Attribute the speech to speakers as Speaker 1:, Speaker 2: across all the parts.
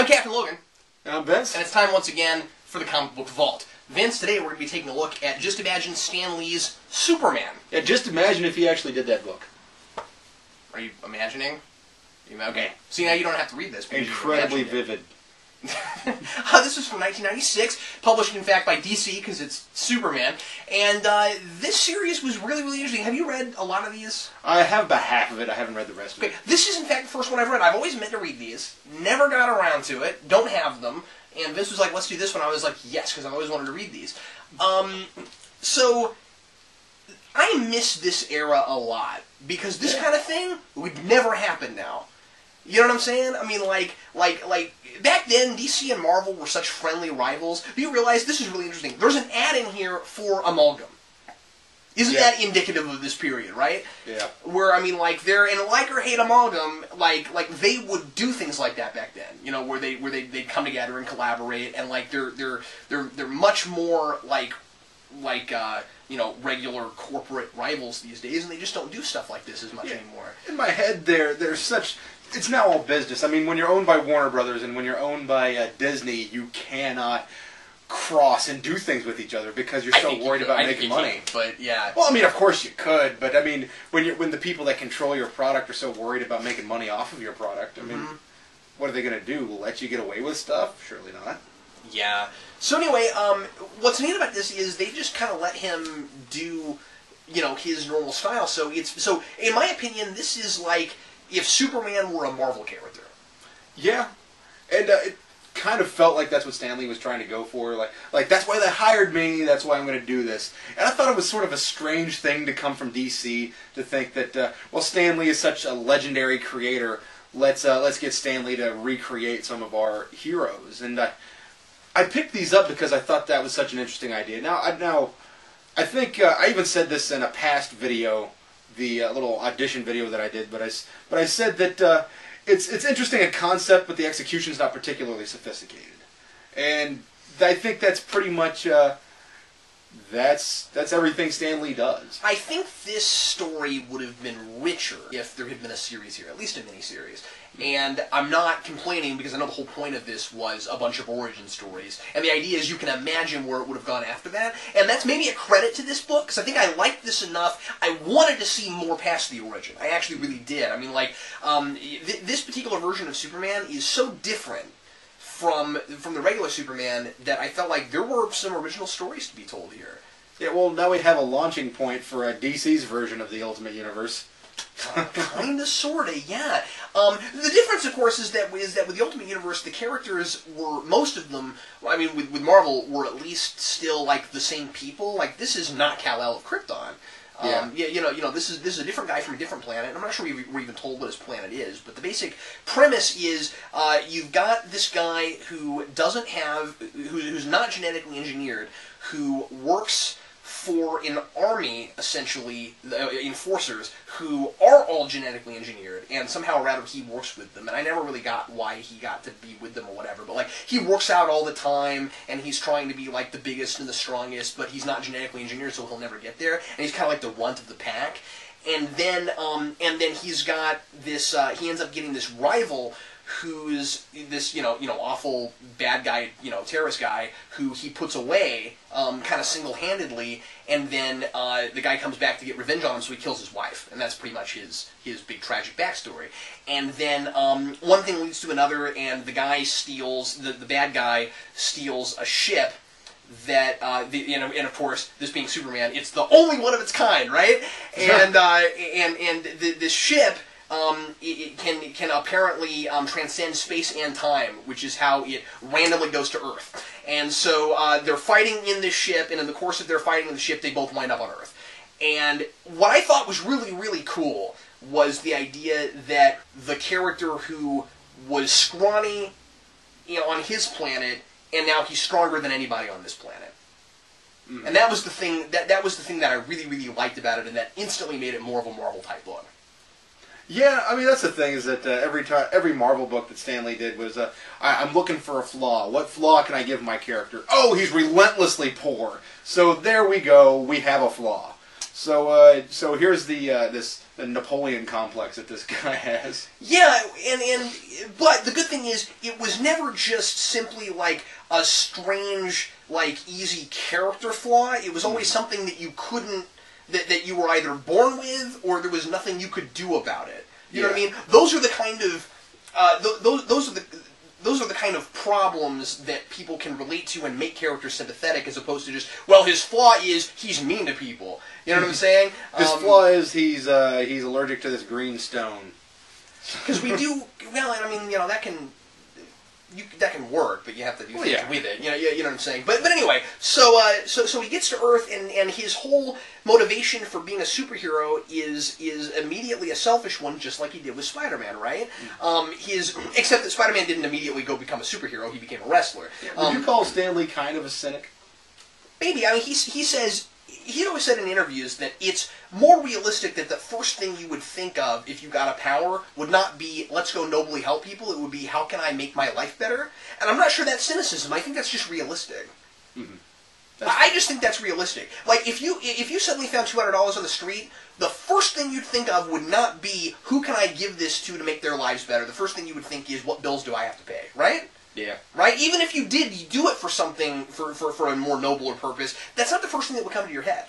Speaker 1: Captain Logan.
Speaker 2: And I'm Vince.
Speaker 1: And it's time once again for the Comic Book Vault. Vince, today we're going to be taking a look at Just Imagine Stan Lee's Superman.
Speaker 2: Yeah, just imagine if he actually did that book.
Speaker 1: Are you imagining? Okay. See, now you don't have to read this.
Speaker 2: Incredibly vivid.
Speaker 1: This was from 1996, published in fact by DC because it's Superman, and this series was really, really interesting. Have you read a lot of these?
Speaker 2: I have about half of it. I haven't read the rest of it.
Speaker 1: This is in fact the first one I've read. I've always meant to read these, never got around to it, don't have them, and Vince was like, let's do this one. I was like, yes, because I've always wanted to read these. So, I miss this era a lot, because this kind of thing would never happen now. You know what I'm saying? I mean, like, back then, DC and Marvel were such friendly rivals. Do you realize, this is really interesting, there's an ad in here for Amalgam. Isn't that indicative of this period, right?
Speaker 2: Yeah.
Speaker 1: Where, I mean, like, they're in like or hate Amalgam, like they would do things like that back then. You know, where they'd come together and collaborate, and like they're much more like you know, regular corporate rivals these days, and they just don't do stuff like this as much anymore.
Speaker 2: In my head, there's such. It's now all business. I mean, when you're owned by Warner Brothers and when you're owned by Disney, you cannot cross and do things with each other because you're so worried about making money.
Speaker 1: But yeah.
Speaker 2: Well, I mean, of course you could, but I mean, when the people that control your product are so worried about making money off of your product, I mean, what are they going to do? Let you get away with stuff? Surely not.
Speaker 1: Yeah. So anyway, what's neat about this is they just kind of let him do, you know, his normal style. So in my opinion, this is like if Superman were a Marvel character.
Speaker 2: Yeah, and it kind of felt like that's what Stan Lee was trying to go for. Like that's why they hired me. That's why I'm going to do this. And I thought it was sort of a strange thing to come from DC to think that well, Stan Lee is such a legendary creator. Let's get Stan Lee to recreate some of our heroes. And I picked these up because I thought that was such an interesting idea. Now I think I even said this in a past video, the little audition video that I did, but I said that it's interesting a concept, but the execution's not particularly sophisticated, and I think that's pretty much that's everything Stan Lee does.
Speaker 1: I think this story would have been richer if there had been a series here, at least a miniseries. And I'm not complaining because I know the whole point of this was a bunch of origin stories. And the idea is you can imagine where it would have gone after that. And that's maybe a credit to this book, because I think I liked this enough. I wanted to see more past the origin. I actually really did. I mean, like, this particular version of Superman is so different from the regular Superman that I felt like there were some original stories to be told here.
Speaker 2: Yeah, well, now we have a launching point for DC's version of the Ultimate Universe.
Speaker 1: Kinda, sorta, yeah. The difference, of course, is that with the Ultimate Universe, the characters were, most of them, I mean, with Marvel, were at least still, like, the same people. Like, this is not Kal-El of Krypton. You know, this is a different guy from a different planet. I'm not sure we're even told what his planet is, but the basic premise is you've got this guy who doesn't have, who's not genetically engineered, who works for an army, essentially, enforcers, who are all genetically engineered, and somehow or rather he works with them. And I never really got why he got to be with them or whatever, but like, he works out all the time, and he's trying to be like the biggest and the strongest, but he's not genetically engineered, so he'll never get there, and he's kind of like the runt of the pack. And then he's got this, he ends up getting this rival who's this, you know, awful bad guy, you know, terrorist guy, who he puts away, kind of single-handedly, and then the guy comes back to get revenge on him, so he kills his wife, and that's pretty much his big tragic backstory. And then one thing leads to another, and the guy steals, the bad guy steals a ship that, you know, and of course, this being Superman, it's the only one of its kind, right? And this ship, it can apparently transcend space and time, which is how it randomly goes to Earth. And so they're fighting in this ship, and in the course of their fighting in the ship, they both wind up on Earth. And what I thought was really, really cool was the idea that the character who was scrawny, you know, on his planet, and now he's stronger than anybody on this planet. And that was the thing that was the thing that I really, really liked about it, and that instantly made it more of a Marvel type book.
Speaker 2: Yeah, I mean, that's the thing, is that every Marvel book that Stan Lee did was, I'm looking for a flaw. What flaw can I give my character? Oh, he's relentlessly poor. So there we go, we have a flaw. So here's the Napoleon complex that this guy has.
Speaker 1: Yeah, and but the good thing is, it was never just simply like a strange, like easy character flaw. It was always something that you couldn't, that you were either born with, or there was nothing you could do about it. You know what I mean? Those are the kind of those are the kind of problems that people can relate to and make characters sympathetic, as opposed to just, well, his flaw is he's mean to people. You know what I'm saying?
Speaker 2: His flaw is he's allergic to this green stone.
Speaker 1: Because we do, well, I mean, you know, that can work, but you have to do things with it. You know what I'm saying? But anyway, so he gets to Earth, and his whole motivation for being a superhero is immediately a selfish one, just like he did with Spider-Man, right? Except that Spider-Man didn't immediately go become a superhero; he became a wrestler.
Speaker 2: Would you call Stan Lee kind of a cynic?
Speaker 1: Maybe. I mean, he says. He's always said in interviews that it's more realistic that the first thing you would think of if you got a power would not be, let's go nobly help people, it would be, how can I make my life better? And I'm not sure that's cynicism, I think that's just realistic. Mm-hmm. I just think that's realistic. Like, if you suddenly found $200 on the street, the first thing you'd think of would not be, who can I give this to make their lives better? The first thing you would think is, what bills do I have to pay, right?
Speaker 2: Yeah.
Speaker 1: Right? Even if you do it for something, for a more nobler purpose, that's not the first thing that would come to your head.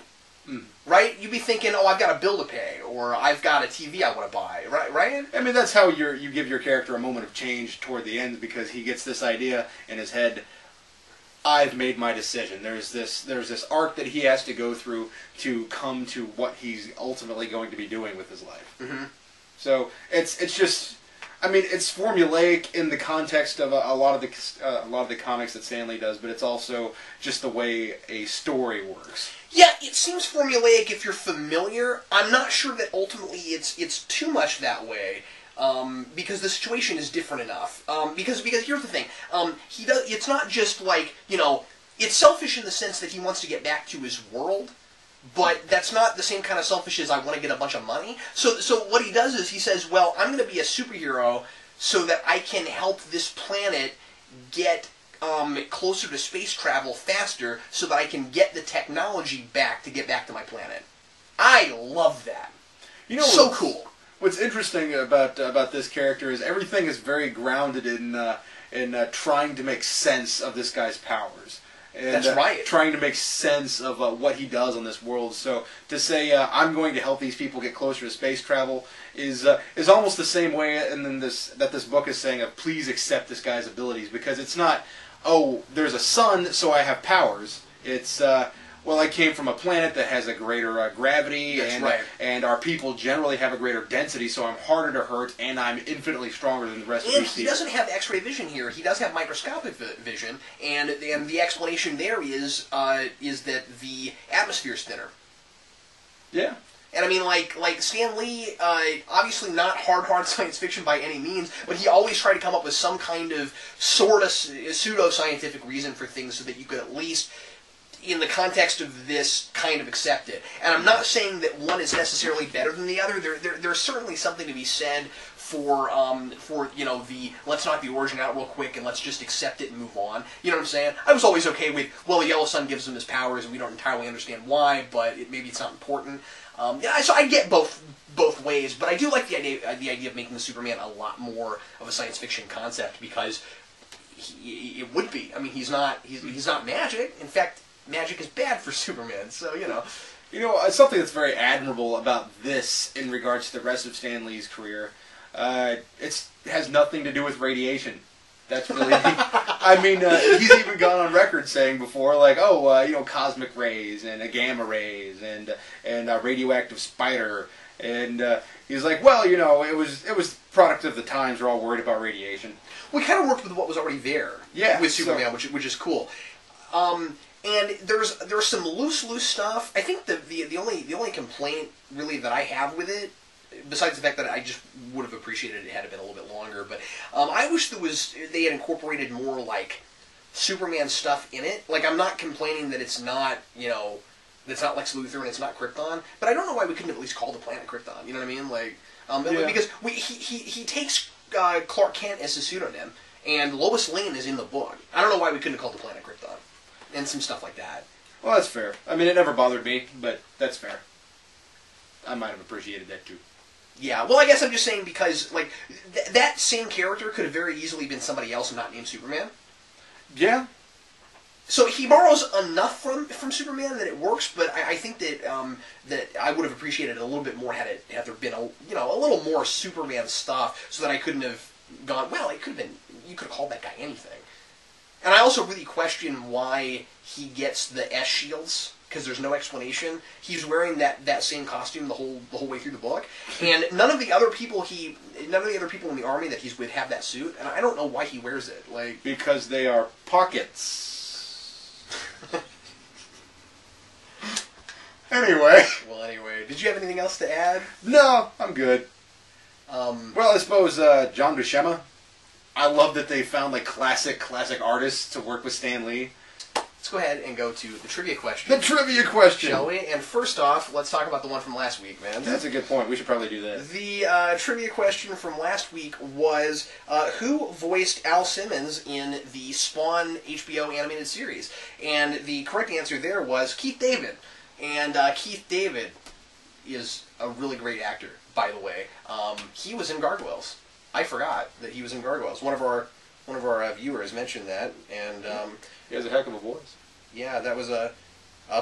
Speaker 1: Mm. Right? You'd be thinking, oh, I've got a bill to pay, or I've got a TV I want to buy, right?
Speaker 2: I mean, that's how you give your character a moment of change toward the end, because he gets this idea in his head, I've made my decision. There's this arc that he has to go through to come to what he's ultimately going to be doing with his life. Mm-hmm. So, it's just... I mean, it's formulaic in the context of a lot of the comics that Stan Lee does, but it's also just the way a story works.
Speaker 1: Yeah, it seems formulaic if you're familiar. I'm not sure that ultimately it's too much that way, because the situation is different enough. Because here's the thing, it's not just like, you know, it's selfish in the sense that he wants to get back to his world. But that's not the same kind of selfish as I want to get a bunch of money. So what he does is he says, well, I'm going to be a superhero so that I can help this planet get closer to space travel faster so that I can get the technology back to get back to my planet. I love that.
Speaker 2: You know,
Speaker 1: so cool.
Speaker 2: What's interesting about this character is everything is very grounded in trying to make sense of this guy's powers. And,
Speaker 1: that's right.
Speaker 2: Trying to make sense of what he does on this world. So to say I'm going to help these people get closer to space travel is almost the same way, and then this book is saying of please accept this guy's abilities, because it's not, oh, there's a sun so I have powers. It's well, I came from a planet that has a greater gravity, and our people generally have a greater density, so I'm harder to hurt, and I'm infinitely stronger than the rest of these people.
Speaker 1: And he doesn't have X-ray vision here. He does have microscopic vision, and the explanation there is that the atmosphere is thinner.
Speaker 2: Yeah.
Speaker 1: And I mean, like Stan Lee, obviously not hard science fiction by any means, but he always tried to come up with some kind of sort of pseudo-scientific reason for things so that you could at least, in the context of this, kind of accept it. And I'm not saying that one is necessarily better than the other. There's certainly something to be said for you know, the let's knock the origin out real quick and let's just accept it and move on. You know what I'm saying? I was always okay with, well, the yellow sun gives him his powers and we don't entirely understand why, but maybe it's not important. Yeah, so I get both ways, but I do like the idea of making the Superman a lot more of a science fiction concept, because it would be. I mean, he's not magic. In fact, magic is bad for Superman, so, you know.
Speaker 2: You know, something that's very admirable about this in regards to the rest of Stan Lee's career, it has nothing to do with radiation. That's really... I mean, he's even gone on record saying before, like, oh, you know, cosmic rays and gamma rays and radioactive spider. And he's like, well, you know, it was product of the times. We're all worried about radiation.
Speaker 1: We kind of worked with what was already there with Superman, which is cool. And there's some loose stuff. I think the only complaint really that I have with it, besides the fact that I just would have appreciated it had it been a little bit longer, but I wish they had incorporated more like Superman stuff in it. Like, I'm not complaining that it's not, you know, it's not Lex Luthor and it's not Krypton, but I don't know why we couldn't at least call the planet Krypton. You know what I mean? Like, because he takes Clark Kent as his pseudonym, and Lois Lane is in the book. I don't know why we couldn't have called the planet Krypton. And some stuff like that.
Speaker 2: Well, that's fair. I mean, it never bothered me, but that's fair. I might have appreciated that too.
Speaker 1: Yeah, well, I guess I'm just saying because, like, that same character could have very easily been somebody else and not named Superman.
Speaker 2: Yeah.
Speaker 1: So he borrows enough from Superman that it works, but I think that that I would have appreciated it a little bit more had there been a little more Superman stuff, so that I couldn't have gone, well, it could have been, you could have called that guy anything. And I also really question why he gets the S shields, because there's no explanation. He's wearing that same costume the whole way through the book, and none of the other people in the army that he's with have that suit, and I don't know why he wears it. Like,
Speaker 2: because they are pockets. Anyway.
Speaker 1: Well, anyway, did you have anything else to add?
Speaker 2: No, I'm good. Well, I suppose John Buscema. I love that they found like classic artists to work with Stan Lee.
Speaker 1: Let's go ahead and go to the trivia question.
Speaker 2: The trivia question,
Speaker 1: shall we? And first off, let's talk about the one from last week, man.
Speaker 2: That's a good point. We should probably do that.
Speaker 1: The trivia question from last week was who voiced Al Simmons in the Spawn HBO animated series? And the correct answer there was Keith David. And Keith David is a really great actor, by the way. He was in Gargoyles. I forgot that he was in Gargoyles. One of our viewers mentioned that, and
Speaker 2: he has a heck of a voice.
Speaker 1: Yeah, that was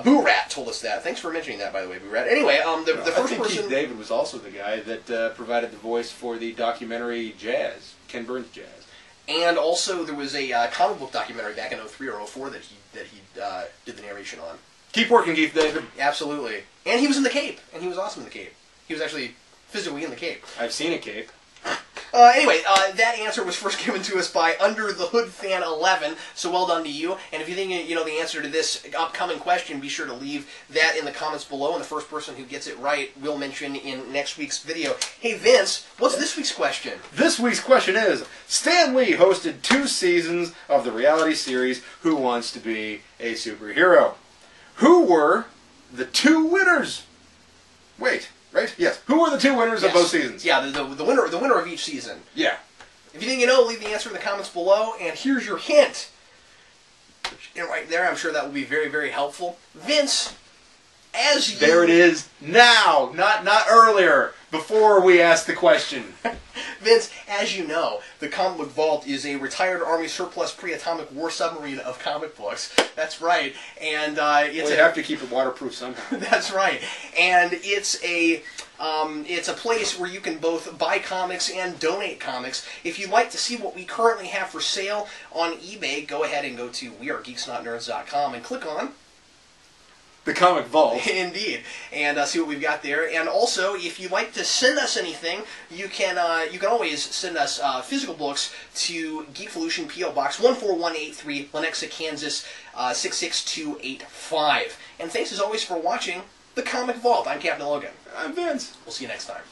Speaker 1: Boo Rat told us that. Thanks for mentioning that, by the way, Boo Rat. Anyway, the first
Speaker 2: I think
Speaker 1: person.
Speaker 2: Keith David was also the guy that provided the voice for the documentary Jazz, Ken Burns' Jazz.
Speaker 1: And also, there was a comic book documentary back in 03 or 04 that he did the narration on.
Speaker 2: Keep working, Keith David.
Speaker 1: Absolutely. And he was in the Cape, and he was awesome in the Cape. He was actually physically in the Cape.
Speaker 2: I've seen a Cape.
Speaker 1: Anyway, that answer was first given to us by Under the Hood Fan 11, so well done to you. And if you think you know the answer to this upcoming question, be sure to leave that in the comments below, and the first person who gets it right will mention in next week's video. Hey, Vince, what's this week's question?
Speaker 2: This week's question is, Stan Lee hosted 2 seasons of the reality series Who Wants to Be a Superhero? Who were the 2 winners? Wait. Right? Yes. Who were the 2 winners of both seasons?
Speaker 1: Yeah, the winner of each season.
Speaker 2: Yeah.
Speaker 1: If you think you know, leave the answer in the comments below, and here's your hint. And right there, I'm sure that will be very, very helpful. Vince, as you...
Speaker 2: There it is. Now! Not earlier. Before we ask the question.
Speaker 1: Vince, as you know, the Comic Book Vault is a retired Army surplus pre-atomic war submarine of comic books. That's right. And it's
Speaker 2: you have to keep it waterproof somehow.
Speaker 1: That's right. And it's a place where you can both buy comics and donate comics. If you'd like to see what we currently have for sale on eBay, go ahead and go to wearegeeksnotnerds.com and click on
Speaker 2: The Comic Vault.
Speaker 1: Indeed. And see what we've got there. And also, if you'd like to send us anything, you can always send us physical books to Geekvolution, P.O. Box 14183, Lenexa, Kansas 66285. And thanks as always for watching The Comic Vault. I'm Captain Logan.
Speaker 2: I'm Vince.
Speaker 1: We'll see you next time.